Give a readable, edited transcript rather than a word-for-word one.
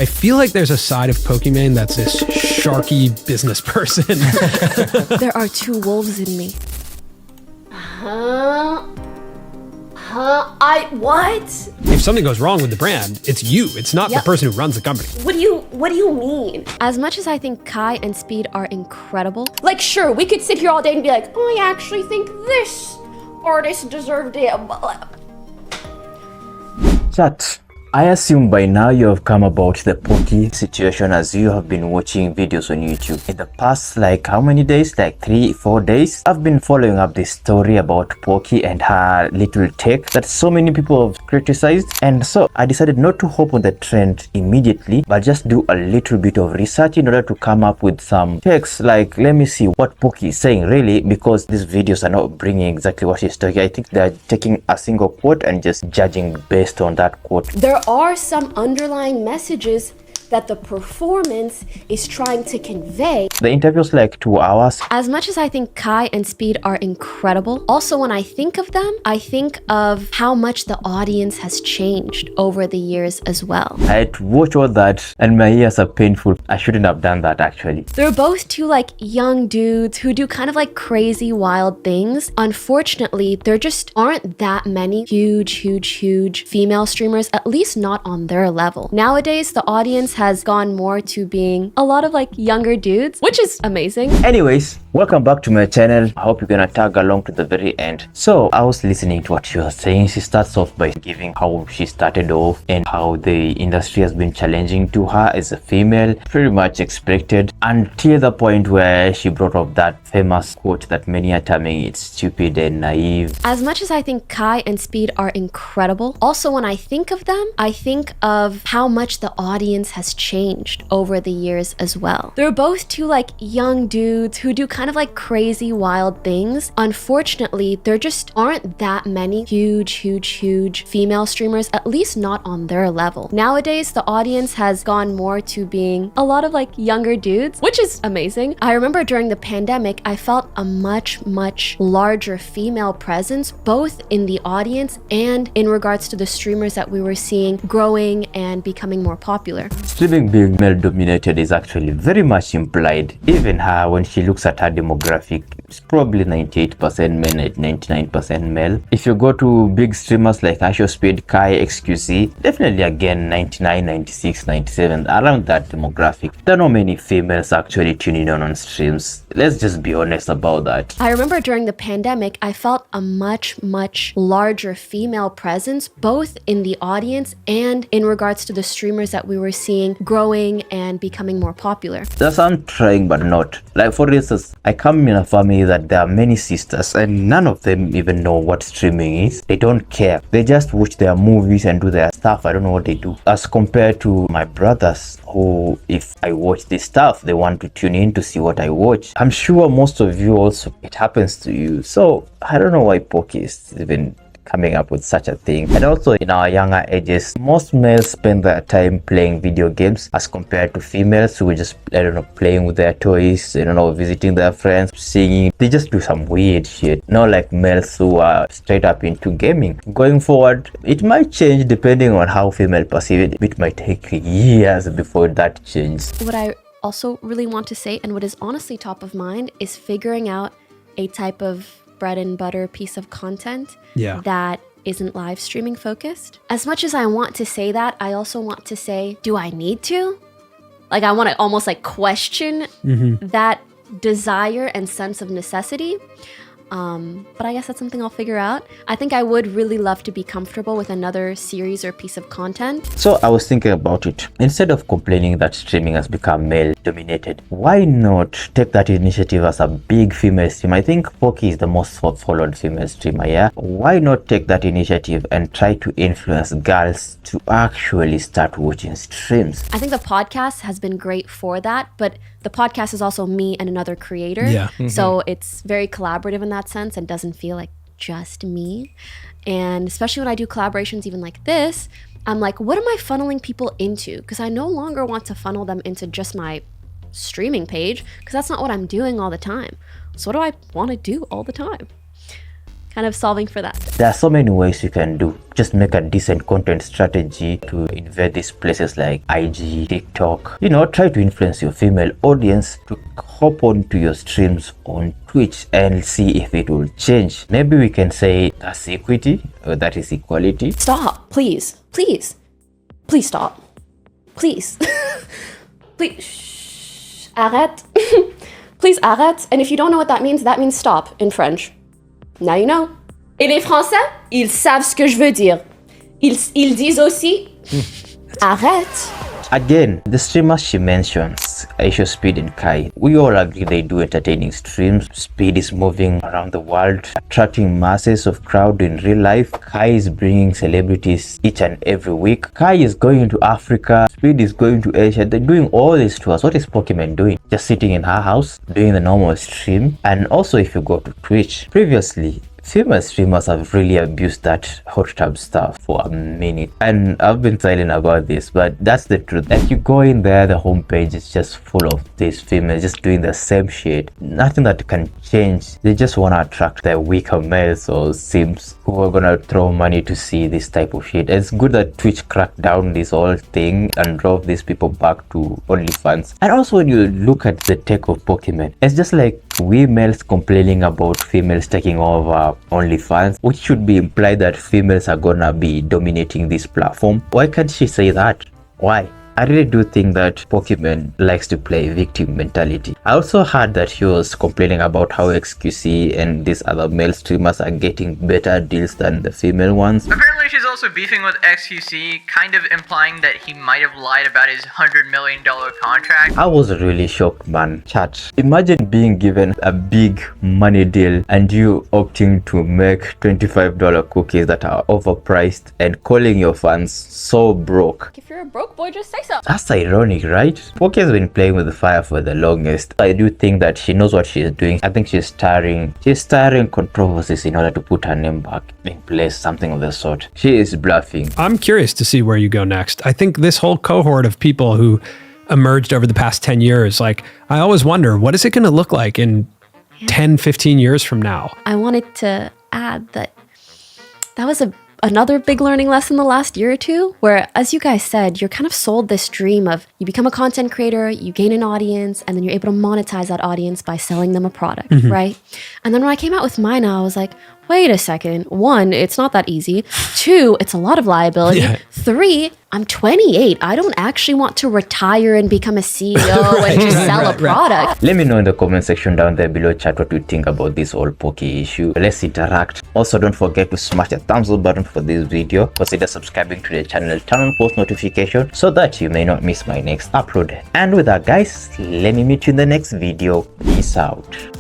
I feel like there's a side of Pokimane that's this sharky business person. There are two wolves in me. What? If something goes wrong with the brand, it's you. It's not the person who runs the company. What do you mean? As much as I think Kai and Speed are incredible, like sure, we could sit here all day and be like, oh, I actually think this artist deserved it. Chat. I assume by now you have come about the Poki situation as you have been watching videos on YouTube. In the past, like how many days? Like 3-4 days? I've been following up this story about Poki and her little take that so many people have criticized. And so I decided not to hop on the trend immediately, but just do a little bit of research in order to come up with some takes. Like, let me see what Poki is saying really, because these videos are not bringing exactly what she's talking. I think they're taking a single quote and just judging based on that quote. There are some underlying messages that the performance is trying to convey. The interview's like 2 hours. As much as I think Kai and Speed are incredible, also when I think of them, I think of how much the audience has changed over the years as well. I had to watch all that and my ears are painful. I shouldn't have done that actually. They're both two like young dudes who do kind of like crazy wild things. Unfortunately, there just aren't that many huge female streamers, at least not on their level. Nowadays, the audience has gone more to being a lot of like younger dudes, which is amazing. Anyways, welcome back to my channel. I hope you're gonna tag along to the very end. So I was listening to what she was saying. She starts off by giving how she started off and how the industry has been challenging to her as a female, pretty much expected, until the point where she brought up that famous quote that many are terming it's stupid and naive. As much as I think Kai and Speed are incredible, also when I think of them, I think of how much the audience has changed over the years as well. They're both two like young dudes who do kind of like crazy wild things. Unfortunately, there just aren't that many huge female streamers, at least not on their level. Nowadays, the audience has gone more to being a lot of like younger dudes, which is amazing. I remember during the pandemic, I felt a much larger female presence, both in the audience and in regards to the streamers that we were seeing growing and becoming more popular. Streaming being male dominated is actually very much implied. Even her, when she looks at her demographic, it's probably 98% men, 99% male. If you go to big streamers like Asho Speed, Kai, XQC, definitely again 99, 96, 97, around that demographic. There are not many females actually tuning on streams. Let's just be honest about that. I remember during the pandemic, I felt a much larger female presence, both in the audience and in regards to the streamers that we were seeing growing and becoming more popular. That's I'm trying but not. Like for instance, I come in a family that there are many sisters and none of them even know what streaming is. They don't care. They just watch their movies and do their stuff. I don't know what they do. As compared to my brothers who, if I watch this stuff, they want to tune in to see what I watch. I'm sure most of you also, it happens to you. So I don't know why Poki is even coming up with such a thing. And also in our younger ages, most males spend their time playing video games as compared to females who just, I don't know, playing with their toys, I don't know, visiting their friends, singing. They just do some weird shit. Not like males who are straight up into gaming. Going forward, it might change depending on how female perceive it. It might take years before that changes. What I also really want to say, and what is honestly top of mind, is figuring out a type of bread and butter piece of content that isn't live streaming focused. As much as I want to say that, I also want to say, do I need to? Like I want to almost like question that desire and sense of necessity. But I guess that's something I'll figure out. I think I would really love to be comfortable with another series or piece of content. So I was thinking about it. Instead of complaining that streaming has become male dominated, why not take that initiative as a big female streamer? I think Poki is the most followed female streamer, yeah? Why not take that initiative and try to influence girls to actually start watching streams? I think the podcast has been great for that, but the podcast is also me and another creator. So it's very collaborative in that sense and doesn't feel like just me. And especially when I do collaborations even like this, I'm like, what am I funneling people into? Because I no longer want to funnel them into just my streaming page, because that's not what I'm doing all the time. So what do I want to do all the time? kind of solving for that. There are so many ways you can do. Just make a decent content strategy to invade these places like IG, TikTok. Try to influence your female audience to hop onto your streams on Twitch and see if it will change. Maybe we can say that's equity or that is equality. Stop, please. Please. Please stop. Please. Please. Shh. Arrête. Please arrête. And if you don't know what that means stop in French. Now you know. Et les Français, ils savent ce que je veux dire. Ils disent aussi, arrête. Again, the streamers she mentions, Aisha, Speed and Kai, we all agree they do entertaining streams. Speed is moving around the world, attracting masses of crowd in real life. Kai is bringing celebrities each and every week. Kai is going to Africa, Speed is going to Asia. They're doing all this to us. What is Pokimane doing? Just sitting in her house, doing the normal stream. And also if you go to Twitch, previously, female streamers have really abused that hot tub stuff for a minute, and I've been silent about this, but that's the truth. Like, you go in there, the homepage is just full of these females just doing the same shit. Nothing that can change. They just want to attract the weaker males or sims who are gonna throw money to see this type of shit. It's good that Twitch cracked down this whole thing and drove these people back to OnlyFans. And also when you look at the tech of Pokimane, it's just like we males complaining about females taking over OnlyFans, which should be implied that females are gonna be dominating this platform. Why can't she say that? Why? I really do think that Pokimane likes to play victim mentality. I also heard that she was complaining about how XQC and these other male streamers are getting better deals than the female ones. Apparently she's also beefing with XQC, kind of implying that he might have lied about his $100 million contract. I was really shocked, man. Chat, imagine being given a big money deal and you opting to make $25 cookies that are overpriced and calling your fans so broke. If you're a broke boy, just say so. That's ironic, right? Poki has been playing with the fire for the longest. I do think that she knows what she's doing. I think she's stirring controversies in order to put her name back in place, something of the sort. She is bluffing. I'm curious to see where you go next. I think this whole cohort of people who emerged over the past 10 years, like, I always wonder, what is it going to look like in 10, 15 years from now? I wanted to add that was another big learning lesson the last year or two, where, as you guys said, you're kind of sold this dream of you become a content creator, you gain an audience, and then you're able to monetize that audience by selling them a product, right? And then when I came out with mine, I was like, wait a second. 1, it's not that easy. 2, it's a lot of liability. Yeah. 3, I'm 28. I don't actually want to retire and become a CEO and just sell a product. Let me know in the comment section down there below, chat, what you think about this whole Poki issue. Let's interact. Also, don't forget to smash the thumbs up button for this video. Consider subscribing to the channel, turn on post notification so that you may not miss my next upload. And with that, guys, let me meet you in the next video. Peace out.